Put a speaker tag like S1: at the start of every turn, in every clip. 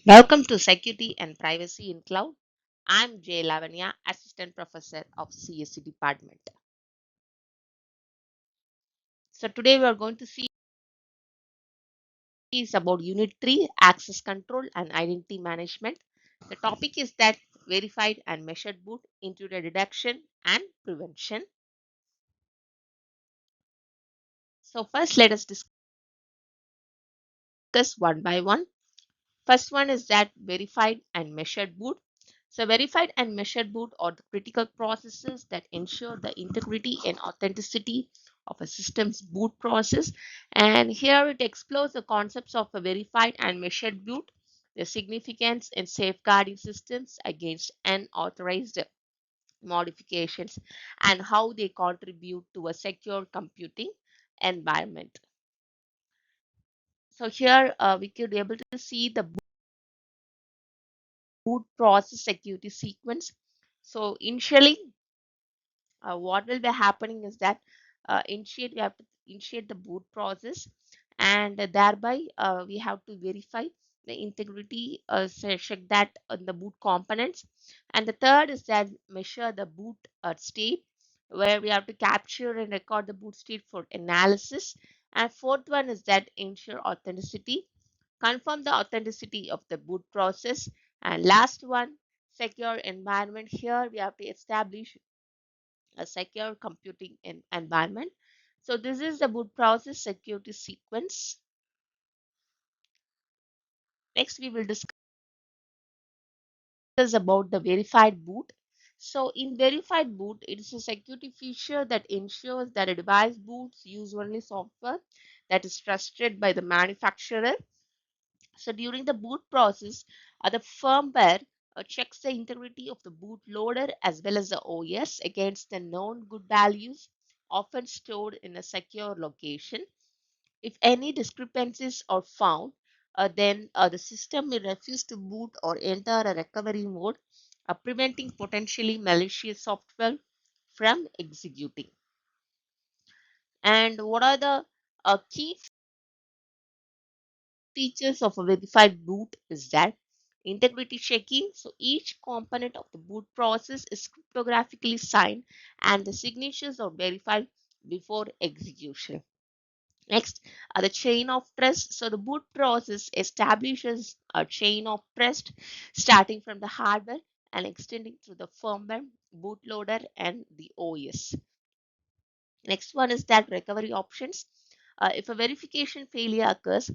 S1: Welcome to Security and Privacy in Cloud. I'm Jay Lavanya, Assistant Professor of CSE Department. So today we are going to see is about Unit 3, Access Control and Identity Management. The topic is that verified and measured boot intruder detection and prevention. So first let us discuss one by one. First one is that verified and measured boot. So verified and measured boot are the critical processes that ensure the integrity and authenticity of a system's boot process. And here it explores the concepts of a verified and measured boot, their significance in safeguarding systems against unauthorized modifications, and how they contribute to a secure computing environment. So here we could be able to see the boot process security sequence. So initially, what will be happening is that we have to initiate the boot process, and thereby we have to verify the integrity, check that on the boot components. And the third is that measure the boot state, where we have to capture and record the boot state for analysis. And fourth one is that ensure authenticity, confirm the authenticity of the boot process. And last one, secure environment. Here we have to establish a secure computing environment. So this is the boot process security sequence. Next, we will discuss about the verified boot. So in verified boot, it is a security feature that ensures that a device boots use only software that is trusted by the manufacturer. So during the boot process, the firmware checks the integrity of the boot loader as well as the OS against the known good values, often stored in a secure location. If any discrepancies are found, then the system may refuse to boot or enter a recovery mode, preventing potentially malicious software from executing. And what are the key features of a verified boot is that integrity checking. So each component of the boot process is cryptographically signed and the signatures are verified before execution. Next, the chain of trust. So the boot process establishes a chain of trust starting from the hardware and extending through the firmware, bootloader, and the OS. Next one is that recovery options. If a verification failure occurs,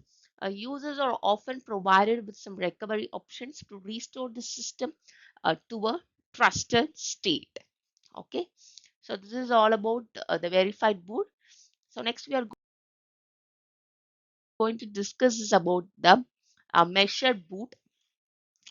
S1: users are often provided with some recovery options to restore the system to a trusted state. Okay, so this is all about the verified boot. So next we are going to discuss is about the measured boot.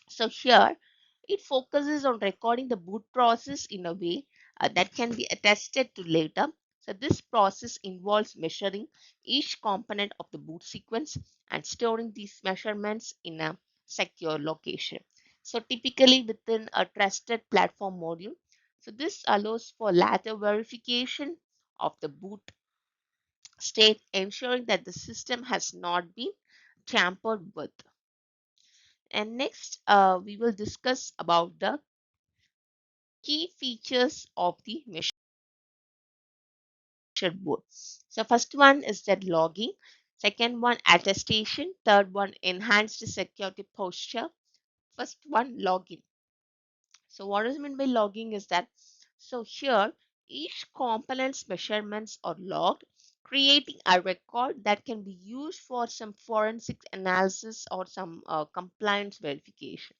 S1: So here it focuses on recording the boot process in a way that can be attested to later. So this process involves measuring each component of the boot sequence and storing these measurements in a secure location. So typically within a trusted platform module. So this allows for later verification of the boot state, ensuring that the system has not been tampered with. And next, we will discuss about the key features of the measured board. So first one is that logging, second one attestation, third one enhanced security posture. First one login. So what is meant by logging is that, so here each component's measurements are logged, creating a record that can be used for some forensic analysis or some compliance verification.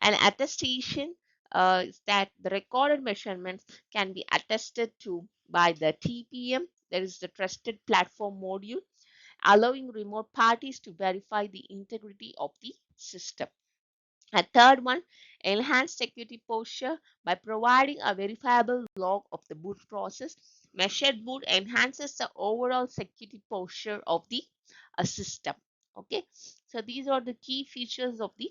S1: An attestation is that the recorded measurements can be attested to by the TPM, that is the Trusted Platform Module, allowing remote parties to verify the integrity of the system. A third one, enhanced security posture by providing a verifiable log of the boot process. Measured boot enhances the overall security posture of the system. Okay, so these are the key features of the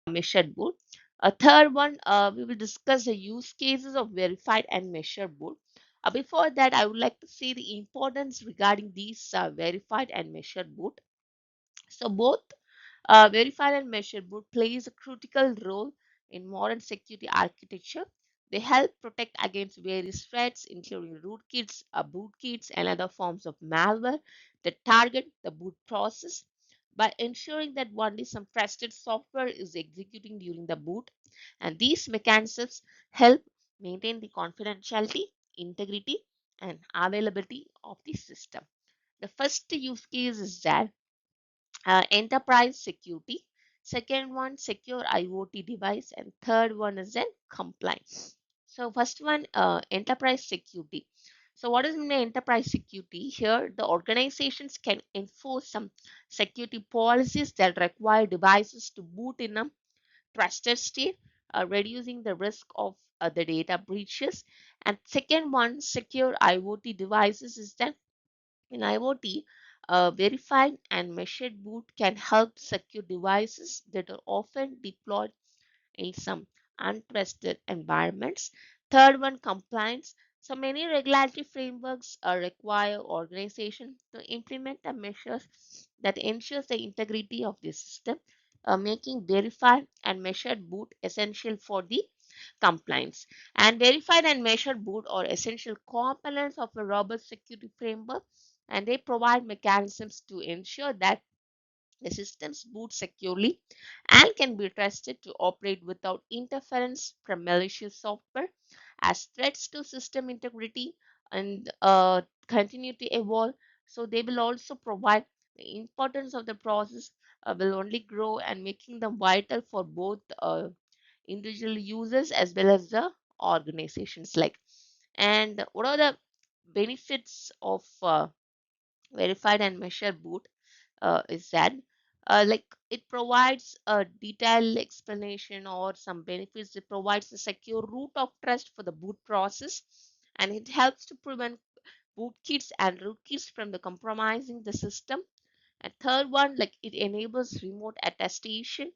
S1: measured boot. A third one, we will discuss the use cases of verified and measured boot. Before that, I would like to say the importance regarding these verified and measured boot. So both verified and measured boot plays a critical role in modern security architecture. They help protect against various threats, including rootkits, bootkits, and other forms of malware that target the boot process by ensuring that only some trusted software is executing during the boot. And these mechanisms help maintain the confidentiality, integrity, and availability of the system. The first use case is that enterprise security. Second one, secure IoT device, and third one is then compliance. So first one, enterprise security. So what is mean by enterprise security? Here, the organizations can enforce some security policies that require devices to boot in a trusted state, reducing the risk of the data breaches. And second one, secure IoT devices is that in IoT, verified and measured boot can help secure devices that are often deployed in some untrusted environments. Third one, compliance. So many regulatory frameworks require organizations to implement the measures that ensures the integrity of the system, making verified and measured boot essential for the compliance. And verified and measured boot are essential components of a robust security framework, and they provide mechanisms to ensure that the systems boot securely and can be trusted to operate without interference from malicious software. As threats to system integrity and continue to evolve, so they will also provide the importance of the process will only grow and making them vital for both individual users as well as the organizations. Like, and what are the benefits of verified and measured boot? Is that like it provides a detailed explanation or some benefits. It provides a secure root of trust for the boot process, and it helps to prevent bootkits and rootkits from the compromising the system. And third one, like it enables remote attestation,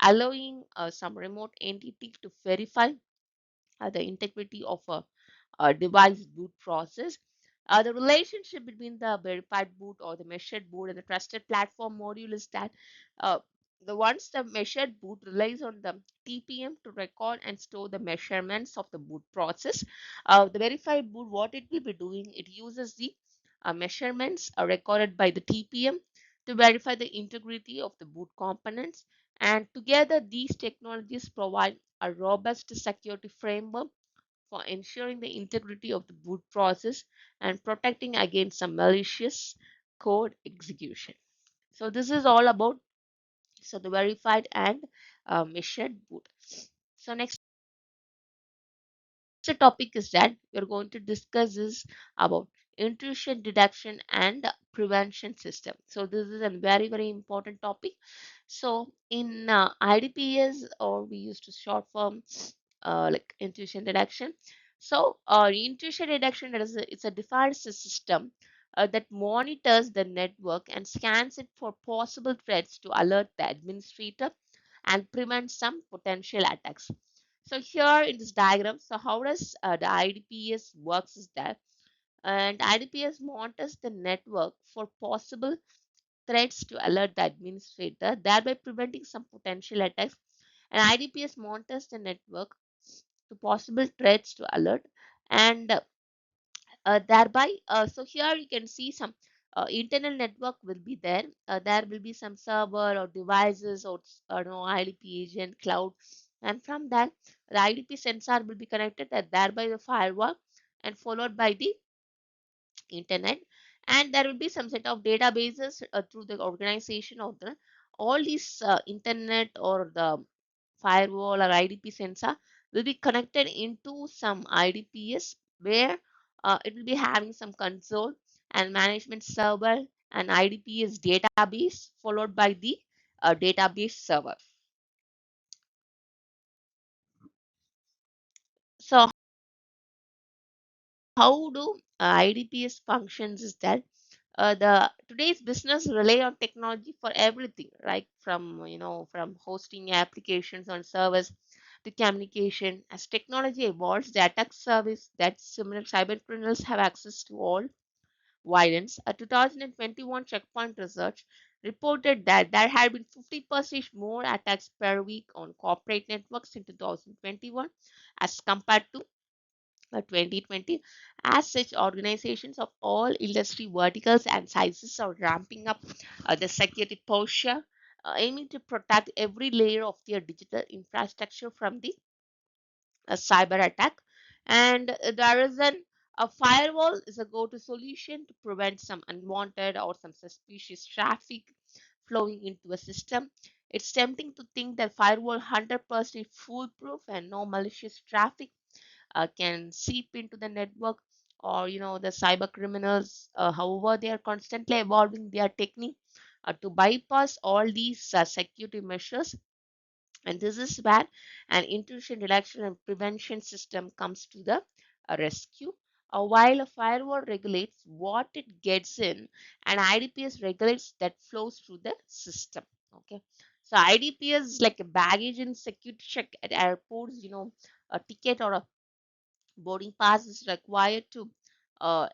S1: allowing some remote entity to verify the integrity of a device boot process. The relationship between the verified boot or the measured boot and the trusted platform module is that uh, the once the measured boot relies on the TPM to record and store the measurements of the boot process. The verified boot, what it will be doing, it uses the measurements recorded by the TPM to verify the integrity of the boot components. And together, these technologies provide a robust security framework for ensuring the integrity of the boot process and protecting against some malicious code execution. So this is all about the verified and measured boot. So next topic is that we're going to discuss is about intrusion detection and prevention system. So this is a very important topic. So in IDPS, or we used to short form like intrusion detection. So intrusion detection, it's a defined system that monitors the network and scans it for possible threats to alert the administrator and prevent some potential attacks. So here in this diagram, so how does the IDPS works is that, and IDPS monitors the network for possible threats to alert the administrator, thereby preventing some potential attacks. And IDPS monitors the network to possible threats to alert, and thereby, so here you can see some internal network will be there. There will be some server or devices or no IDP agent cloud, and from that the IDP sensor will be connected, and thereby the firewall, and followed by the internet. And there will be some set of databases through the organization of the all these internet or the firewall or IDP sensor will be connected into some IDPS where it will be having some console and management server and IDPS database followed by the database server. So how do IDPS functions is that the today's business rely on technology for everything, right? From from hosting applications on servers to communication. As technology evolves, the attack service that similar cyber criminals have access to all violence. A 2021 checkpoint research reported that there had been 50% more attacks per week on corporate networks in 2021 as compared to 2020. As such, organizations of all industry verticals and sizes are ramping up the security posture, aiming to protect every layer of their digital infrastructure from the a cyber attack. And there is a firewall is a go-to solution to prevent some unwanted or some suspicious traffic flowing into a system. It's tempting to think that firewall 100% foolproof and no malicious traffic can seep into the network, or the cyber criminals. However, they are constantly evolving their technique to bypass all these security measures, and this is where an intrusion detection and prevention system comes to the rescue. While a firewall regulates what it gets in, and IDPS regulates that flows through the system. Okay, so IDPS is like a baggage and security check at airports. A ticket or a boarding pass is required to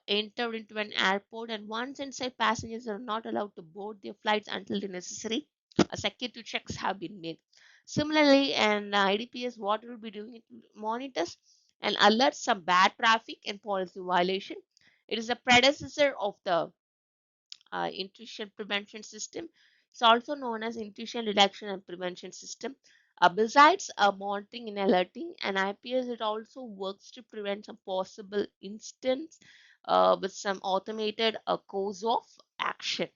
S1: enter into an airport, and once inside, passengers are not allowed to board their flights until the necessary security checks have been made. Similarly, an IDPS, what it will be doing, it monitors and alerts some bad traffic and policy violation. It is a predecessor of the intrusion prevention system. It's also known as intrusion detection and prevention system. Besides monitoring and alerting, and IPS, it also works to prevent some possible incidents with some automated course of action.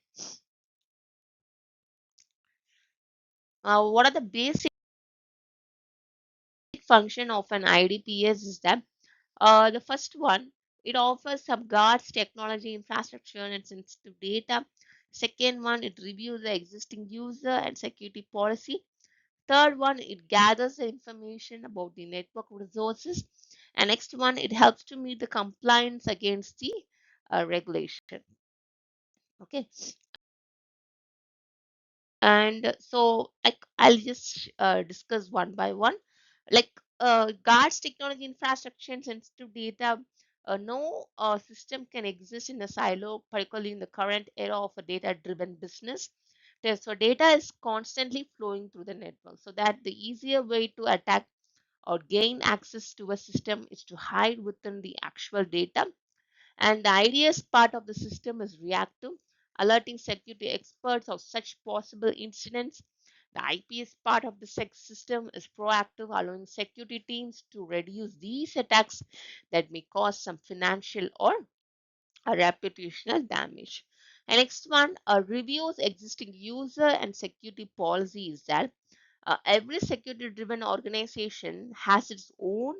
S1: What are the basic function of an IDPS is that the first one, it offers some guards technology infrastructure and sensitive data. Second one, it reviews the existing user and security policy. Third one, it gathers the information about the network resources. And next one, it helps to meet the compliance against the regulation. Okay, and so like I'll just discuss one by one. Like guards technology infrastructure and sensitive data. No system can exist in a silo, particularly in the current era of a data-driven business. So data is constantly flowing through the network. So that the easier way to attack or gain access to a system is to hide within the actual data. And the IDS part of the system is reactive, alerting security experts of such possible incidents. The IPS part of the system is proactive, allowing security teams to reduce these attacks that may cause some financial or a reputational damage. And next one, reviews existing user and security policies. That every security driven organization has its own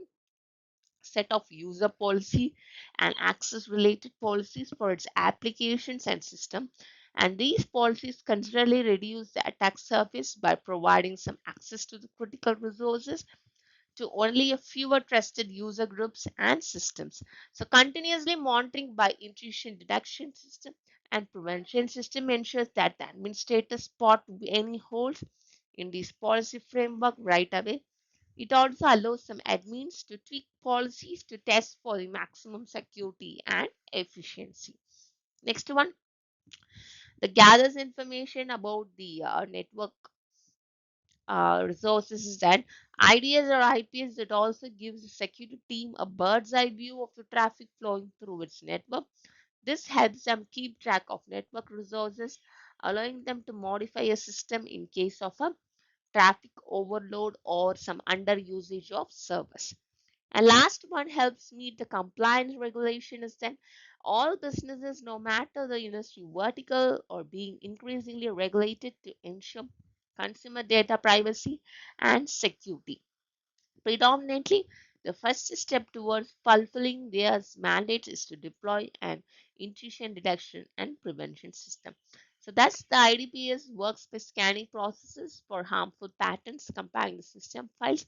S1: set of user policy and access related policies for its applications and system, and these policies considerably reduce the attack surface by providing some access to the critical resources to only a fewer trusted user groups and systems. So continuously monitoring by intrusion detection system and prevention system ensures that the administrators spot any holes in this policy framework right away. It also allows some admins to tweak policies to test for the maximum security and efficiency. Next one, the gathers information about the network resources is that IDS or IPS that also gives the security team a bird's eye view of the traffic flowing through its network. This helps them keep track of network resources, allowing them to modify a system in case of a traffic overload or some underusage of service. And last one helps meet the compliance regulation is that all businesses, no matter the industry vertical, are being increasingly regulated to ensure consumer data privacy and security. Predominantly, the first step towards fulfilling their mandates is to deploy an intrusion detection and prevention system. So that's the IDPS works by scanning processes for harmful patterns, comparing the system files,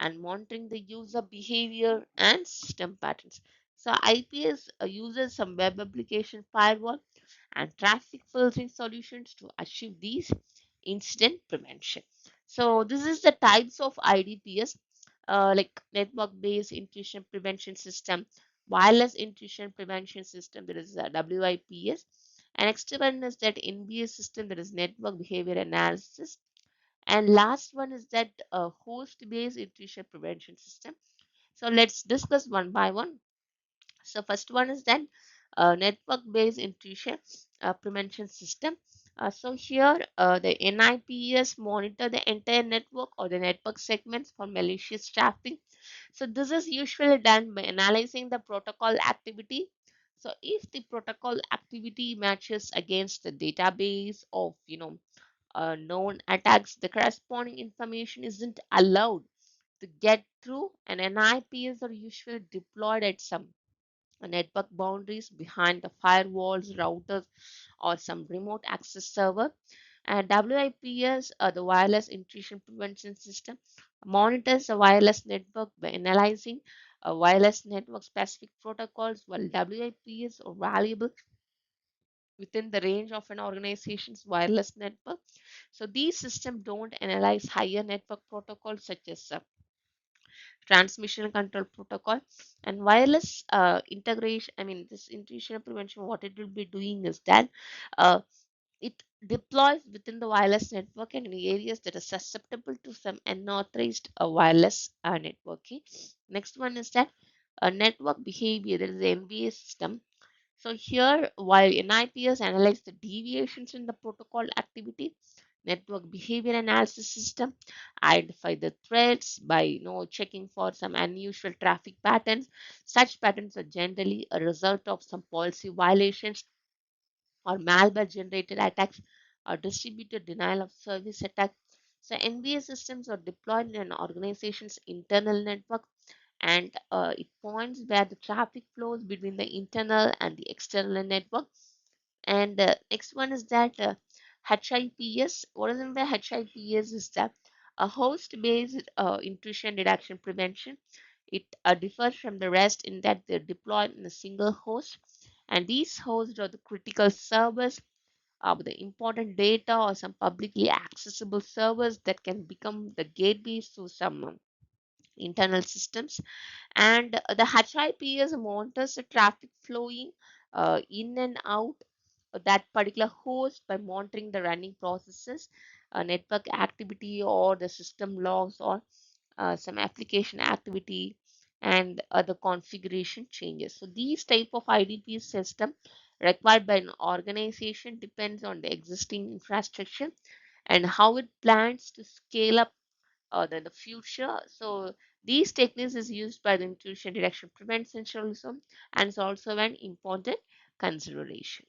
S1: and monitoring the user behavior and system patterns. So IPS uses some web application firewall and traffic filtering solutions to achieve these incident prevention. So this is the types of IDPS, like network-based intrusion prevention system, wireless intrusion prevention system. There is a WIPS, And next one is that NBS system, that is network behavior analysis. And last one is that host-based intrusion prevention system. So let's discuss one by one. So first one is that network-based intrusion prevention system. So here the NIPS monitor the entire network or the network segments for malicious traffic. So this is usually done by analyzing the protocol activity. So if the protocol activity matches against the database of known attacks, the corresponding information isn't allowed to get through, and NIPS are usually deployed at some network boundaries behind the firewalls, routers, or some remote access server. And WIPS, the wireless intrusion prevention system, monitors the wireless network by analyzing wireless network specific protocols, while WIPS are valuable within the range of an organization's wireless network. So these systems don't analyze higher network protocols such as transmission control protocol and wireless integration. I mean, this intrusion prevention, what it will be doing is that uh, it deploys within the wireless network and in areas that are susceptible to some unauthorized wireless networking. Next one is that network behavior. There is the NBA system. So here, while NIPS analyze the deviations in the protocol activity, network behavior analysis system identify the threats by checking for some unusual traffic patterns. Such patterns are generally a result of some policy violations or malware generated attacks or distributed denial of service attacks. So NBA systems are deployed in an organization's internal network, and it points where the traffic flows between the internal and the external network. And next one is that HIPS. What is in the HIPS is that a host-based intrusion detection prevention. It differs from the rest in that they're deployed in a single host, and these hosts are the critical servers with the important data or some publicly accessible servers that can become the gateways to some internal systems. And the HIPS monitors the traffic flowing in and out of that particular host by monitoring the running processes, network activity, or the system logs, or some application activity and other configuration changes. So these type of IDP system required by an organization depends on the existing infrastructure and how it plans to scale up in the future. So these techniques is used by the intrusion detection prevention journalism and is also an important consideration.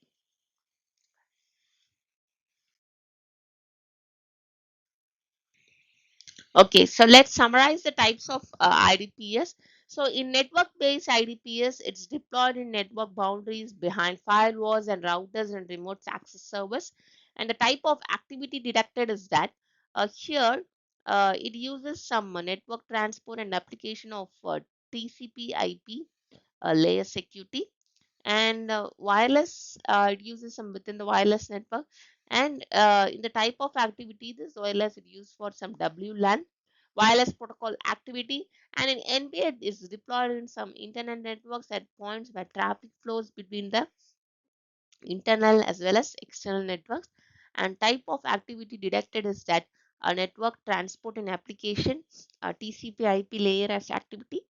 S1: Okay, so let's summarize the types of IDPS. So in network-based IDPS, it's deployed in network boundaries behind firewalls and routers and remote access servers. And the type of activity detected is that here it uses some network transport and application of TCP/IP layer security, and wireless, it uses some within the wireless network. And in the type of activity, this wireless is used for some WLAN wireless protocol activity, and in NBA it is deployed in some internet networks at points where traffic flows between the internal as well as external networks. And type of activity detected is that a network transport and application, TCP/IP layer as activity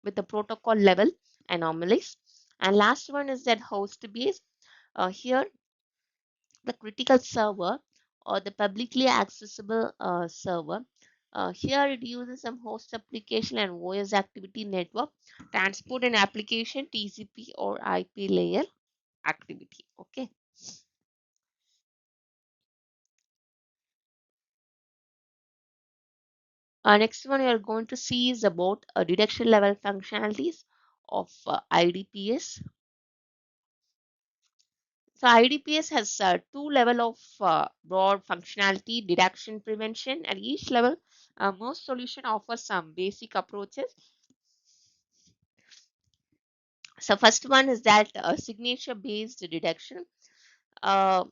S1: with the protocol level anomalies. And last one is that host based. Here, the critical server or the publicly accessible server. Here, it uses some host application and OS activity network, transport and application, TCP or IP layer activity. Okay. Next one you are going to see is about detection level functionalities of IDPS. So IDPS has two level of broad functionality, detection, prevention. At each level, most solution offers some basic approaches. So first one is that signature based detection. Uh,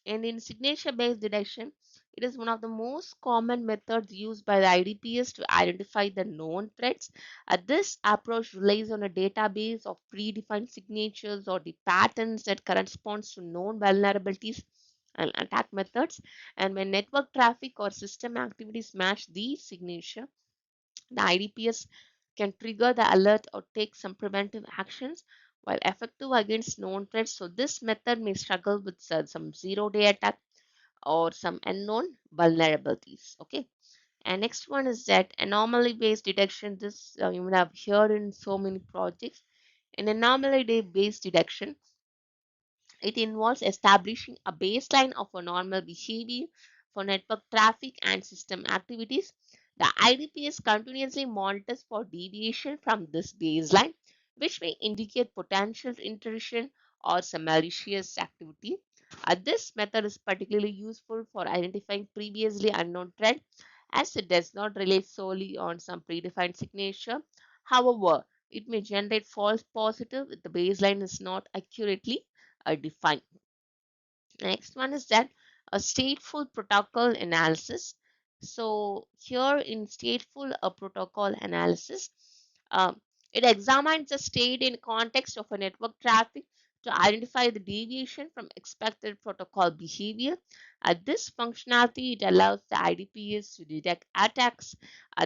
S1: and in signature based detection, It is one of the most common methods used by the IDPS to identify the known threats. This approach relies on a database of predefined signatures or the patterns that corresponds to known vulnerabilities and attack methods. And when network traffic or system activities match these signatures, the IDPS can trigger the alert or take some preventive actions while effective against known threats. So this method may struggle with some zero-day attack or some unknown vulnerabilities. Okay. And next one is that anomaly-based detection. This you will have heard in so many projects. In anomaly-based detection, it involves establishing a baseline of a normal behavior for network traffic and system activities. The IDPS continuously monitors for deviation from this baseline, which may indicate potential intrusion or some malicious activity. This method is particularly useful for identifying previously unknown threat as it does not rely solely on some predefined signature. However, it may generate false positive if the baseline is not accurately defined. Next one is that a stateful protocol analysis. So here in stateful protocol analysis, um, it examines the state in context of a network traffic to identify the deviation from expected protocol behavior. This functionality, it allows the IDPS to detect attacks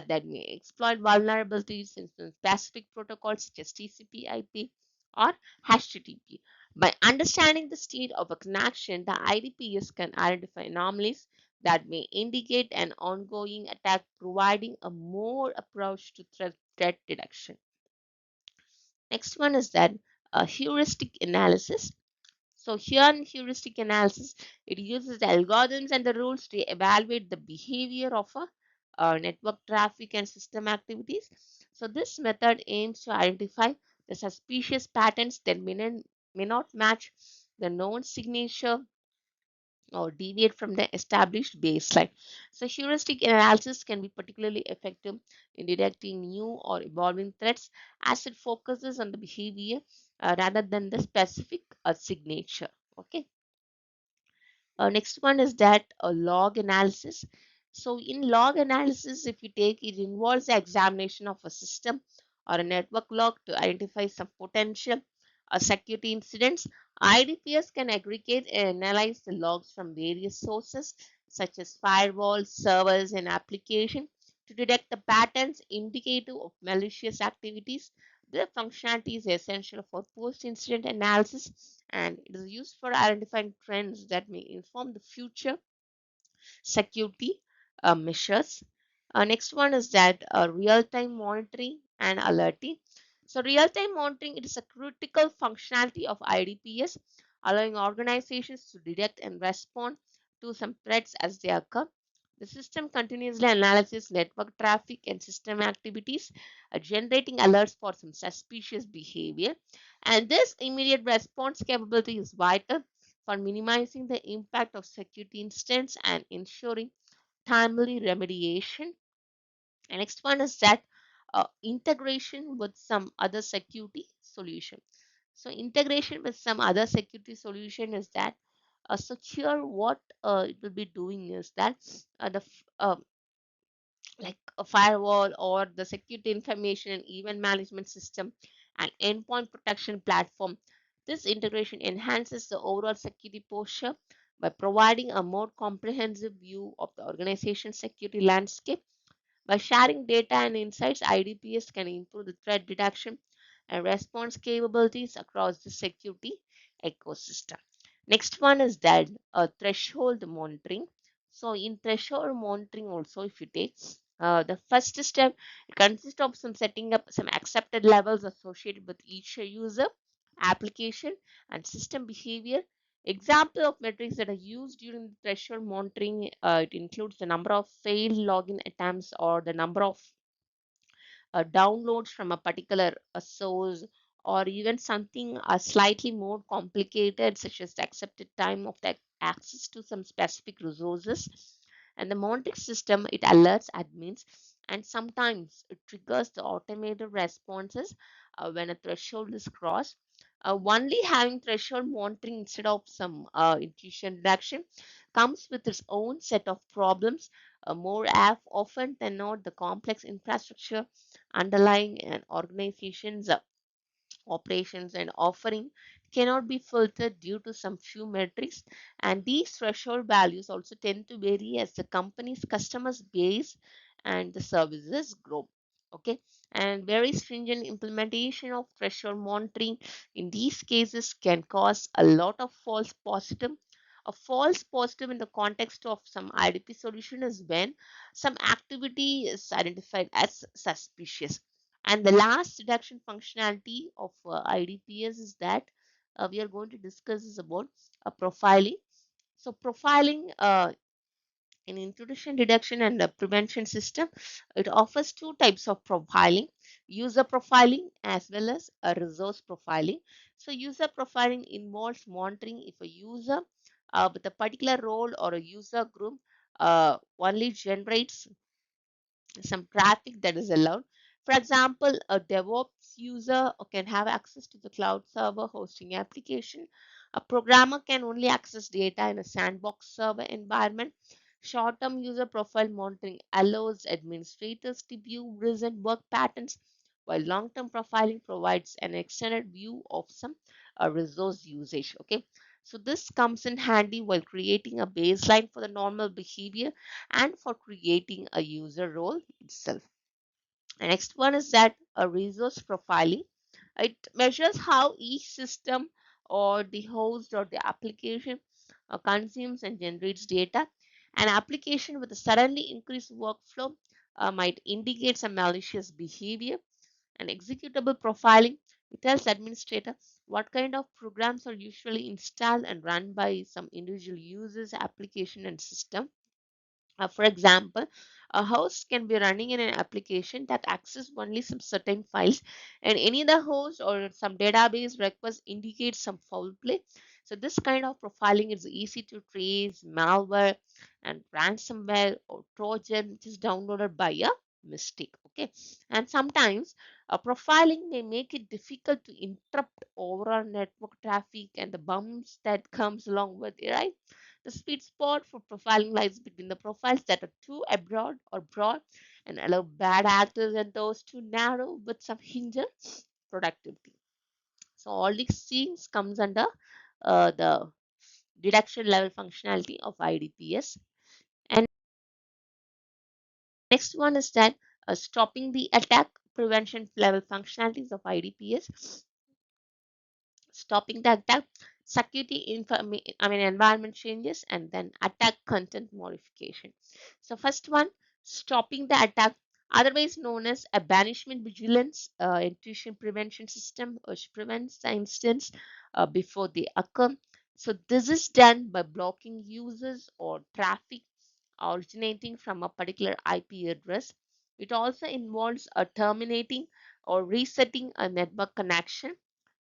S1: that may exploit vulnerabilities in some specific protocols such as TCP/IP or HTTP. By understanding the state of a connection, the IDPS can identify anomalies that may indicate an ongoing attack, providing a more approach to threat detection. Next one is that heuristic analysis. So here in heuristic analysis, it uses the algorithms and the rules to evaluate the behavior of a network traffic and system activities. So this method aims to identify the suspicious patterns that may not match the known signature or deviate from the established baseline. So heuristic analysis can be particularly effective in detecting new or evolving threats as it focuses on the behavior rather than the specific signature. Okay. Next one is that a log analysis. So in log analysis, if you take it involves the examination of a system or a network log to identify some potential security incidents. IDPS can aggregate and analyze the logs from various sources such as firewalls, servers, and application to detect the patterns indicative of malicious activities. The functionality is essential for post-incident analysis and it is used for identifying trends that may inform the future security measures. Next one is that real-time monitoring and alerting. So real-time monitoring it is a critical functionality of IDPS, allowing organizations to detect and respond to some threats as they occur. The system continuously analyzes network traffic and system activities, generating alerts for some suspicious behavior. And this immediate response capability is vital for minimizing the impact of security incidents and ensuring timely remediation. And next one is that integration with some other security solution. So integration with some other security solution is that so here what it will be doing is that the like a firewall or the security information and event management system and endpoint protection platform. This integration enhances the overall security posture by providing a more comprehensive view of the organization's security landscape. By sharing data and insights, IDPS can improve the threat detection and response capabilities across the security ecosystem. Next one is that threshold monitoring. So in threshold monitoring also, if you take the first step, it consists of some setting up some accepted levels associated with each user, application, and system behavior. Example of metrics that are used during the threshold monitoring, it includes the number of failed login attempts or the number of downloads from a particular source or even something slightly more complicated such as the accepted time of the access to some specific resources. And the monitoring system, it alerts admins and sometimes it triggers the automated responses when a threshold is crossed. Only having threshold monitoring instead of some intuition reduction comes with its own set of problems. More often than not, the complex infrastructure underlying an organization's operations and offering cannot be filtered due to some few metrics, and these threshold values also tend to vary as the company's customers base and the services grow. Okay, and very stringent implementation of threshold monitoring in these cases can cause a lot of false positive. A false positive in the context of some IDP solution is when some activity is identified as suspicious. And the last deduction functionality of IDPS is that we are going to discuss is about profiling. So profiling in introduction, deduction, and prevention system, it offers two types of profiling: user profiling as well as a resource profiling. So user profiling involves monitoring if a user with a particular role or a user group only generates some traffic that is allowed. For example, a DevOps user can have access to the cloud server hosting application. A programmer can only access data in a sandbox server environment. Short-term user profile monitoring allows administrators to view recent work patterns, while long-term profiling provides an extended view of some resource usage. Okay, so this comes in handy while creating a baseline for the normal behavior and for creating a user role itself. The next one is that a resource profiling. It measures how each system or the host or the application consumes and generates data. An application with a suddenly increased workflow might indicate some malicious behavior. An executable profiling, it tells administrator what kind of programs are usually installed and run by some individual users, application, and system. For example, a host can be running in an application that access only some certain files, and any other host or some database request indicates some foul play. So this kind of profiling is easy to trace malware and ransomware or Trojan, which is downloaded by a mistake. Okay, and sometimes profiling may make it difficult to interrupt overall network traffic and the bumps that comes along with it, right? The sweet spot for profiling lies between the profiles that are too broad or broad and allow bad actors and those too narrow with some hinder productivity. So all these things comes under the deduction level functionality of IDPS. And next one is that stopping the attack prevention level functionalities of IDPS. Stopping the attack, security environment changes, and then attack content modification. So first one, stopping the attack, otherwise known as a banishment vigilance intrusion prevention system, which prevents the instance before they occur. So this is done by blocking users or traffic originating from a particular IP address. It also involves terminating or resetting a network connection.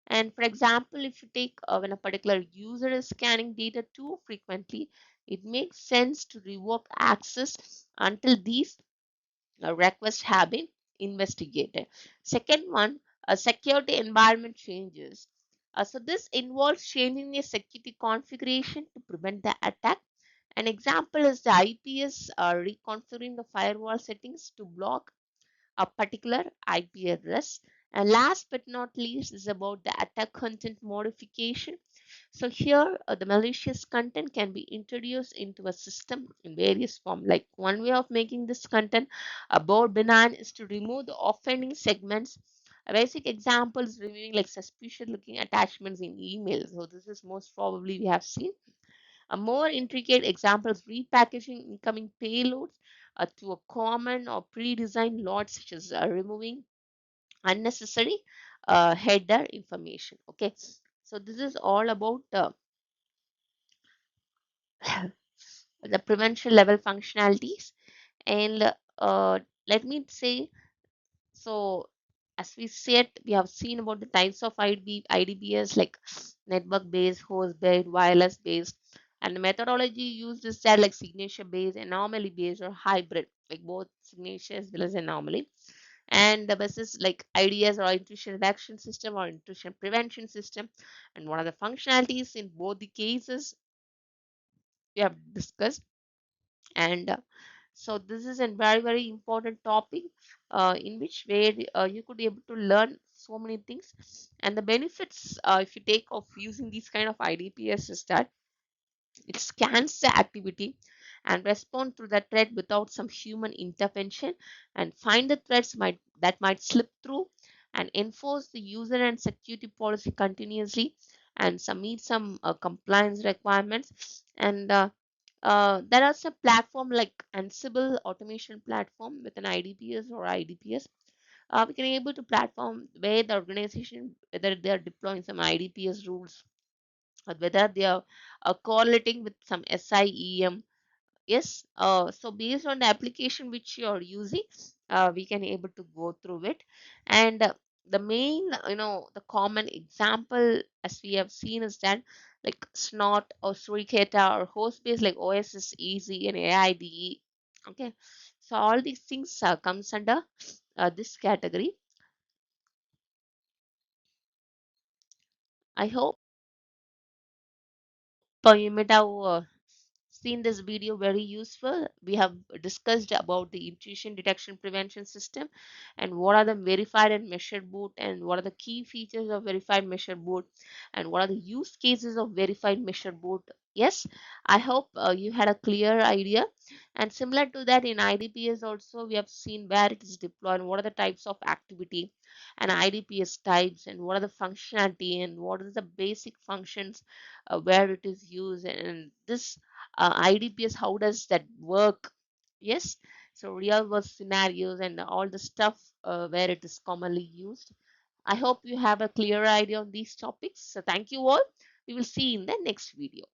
S1: And for example, if you take when a particular user is scanning data too frequently, it makes sense to revoke access until these requests have been investigated. Second one, security environment changes. So this involves changing the security configuration to prevent the attack. An example is the IPS reconfiguring the firewall settings to block a particular IP address. And last but not least is about the attack content modification. So here the malicious content can be introduced into a system in various forms. Like one way of making this content more benign is to remove the offending segments. A basic example is removing like suspicious looking attachments in emails. So this is most probably we have seen. A more intricate example is repackaging incoming payloads to a common or pre-designed load, such as removing unnecessary header information. Okay, so this is all about the prevention level functionalities. And let me say, so as we said, we have seen about the types of IDBs like network based, host based, wireless based, and the methodology used is that like signature based, anomaly based, or hybrid, like both signature as well as anomaly. and the basis like ideas or intrusion reduction system or intrusion prevention system, and what are the functionalities in both the cases we have discussed. And so this is a very very important topic in which where you could be able to learn so many things. And the benefits if you take of using these kind of IDPS is that it scans the activity and respond to the threat without some human intervention, and find the threats that might slip through, and enforce the user and security policy continuously, and submit some compliance requirements. And there are some platform like Ansible automation platform with an IDPS or IDPS. We can able to platform where the organization, whether they are deploying some IDPS rules or whether they are correlating with some SIEM. Yes, so based on the application which you are using, we can able to go through it. And the main, the common example as we have seen is that like Snort or Suricata or host based like OSS Easy and AIDE. Okay, so all these things comes under this category. I hope you might have seen this video very useful. We have discussed about the intrusion detection prevention system and what are the verified and measured boot, and what are the key features of verified measured boot, and what are the use cases of verified measured boot. Yes, I hope you had a clear idea. And similar to that in IDPS also we have seen where it is deployed, what are the types of activity and IDPS types, and what are the functionality and what is the basic functions where it is used, and this IDPS, how does that work? Yes, so real world scenarios and all the stuff where it is commonly used. I hope you have a clear idea on these topics. So thank you all. We will see you in the next video.